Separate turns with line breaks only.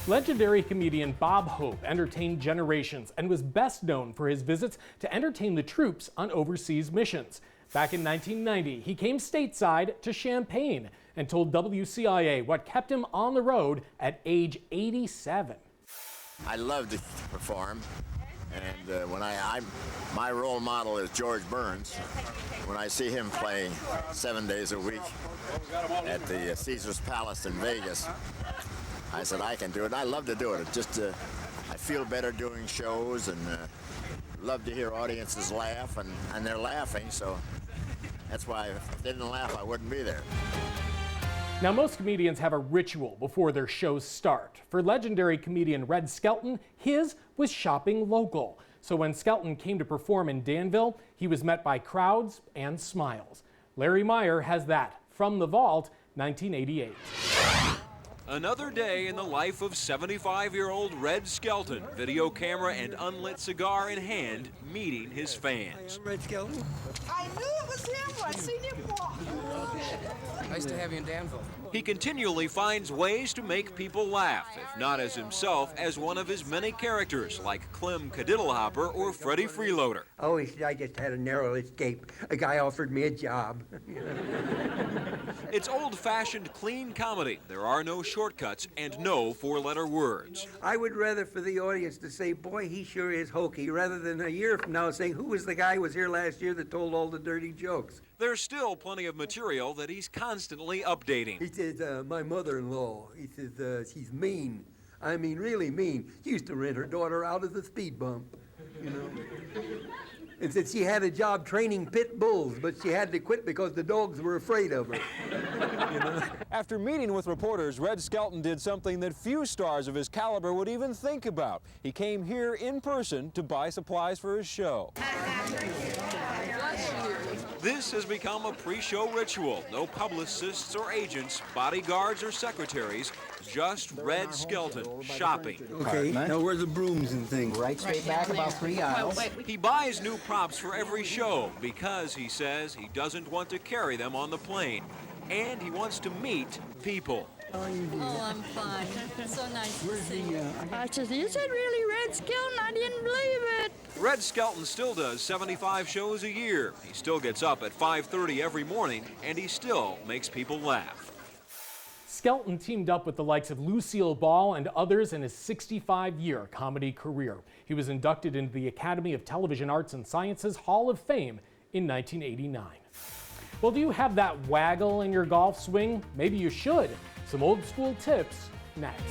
Legendary comedian Bob Hope entertained generations and was best known for his visits to entertain the troops on overseas missions. Back in 1990, he came stateside to Champaign and told WCIA what kept him on the road at age 87.
I love to perform, and my role model is George Burns. When I see him play 7 days a week at the Caesar's Palace in Vegas, I said I can do it. I love to do it. I feel better doing shows, and love to hear audiences laugh, and they're laughing, so that's why if they didn't laugh, I wouldn't be there.
Now, most comedians have a ritual before their shows start. For legendary comedian Red Skelton, his was shopping local. So when Skelton came to perform in Danville, he was met by crowds and smiles. Larry Meyer has that from the Vault, 1988.
Another day in the life of 75-year-old Red Skelton, video camera and unlit cigar in hand, meeting his fans.
I'm Red Skelton.
I knew it was him. I seen him walk.
Nice to have you in Danville.
He continually finds ways to make people laugh, if not as himself, as one of his many characters, like Clem Cadiddlehopper or Freddie Freeloader.
Oh, I just had a narrow escape. A guy offered me a job.
It's old-fashioned clean comedy. There are no shortcuts and no four-letter words.
I would rather for the audience to say, boy, he sure is hokey, rather than a year from now saying, who was the guy who was here last year that told all the dirty jokes?
There's still plenty of material that he's constantly updating.
He says, my mother-in-law, he says, she's mean. I mean, really mean. She used to rent her daughter out as a speed bump, you know. And said she had a job training pit bulls, but she had to quit because the dogs were afraid of her. You know?
After meeting with reporters, Red Skelton did something that few stars of his caliber would even think about. He came here in person to buy supplies for his show.
This has become a pre-show ritual. No publicists or agents, bodyguards or secretaries, just Red Skelton shopping.
Okay, now where's the brooms and things?
Right straight back about 3 aisles.
He buys new props for every show because, he says, he doesn't want to carry them on the plane. And he wants to meet people.
Oh, I'm fine. So nice to see you.
I said, is it really Red Skelton? I didn't believe it.
Red Skelton still does 75 shows a year. He still gets up at 5:30 every morning, and he still makes people laugh.
Skelton teamed up with the likes of Lucille Ball and others in his 65-year comedy career. He was inducted into the Academy of Television Arts and Sciences Hall of Fame in 1989. Well, do you have that waggle in your golf swing? Maybe you should. Some old school tips next.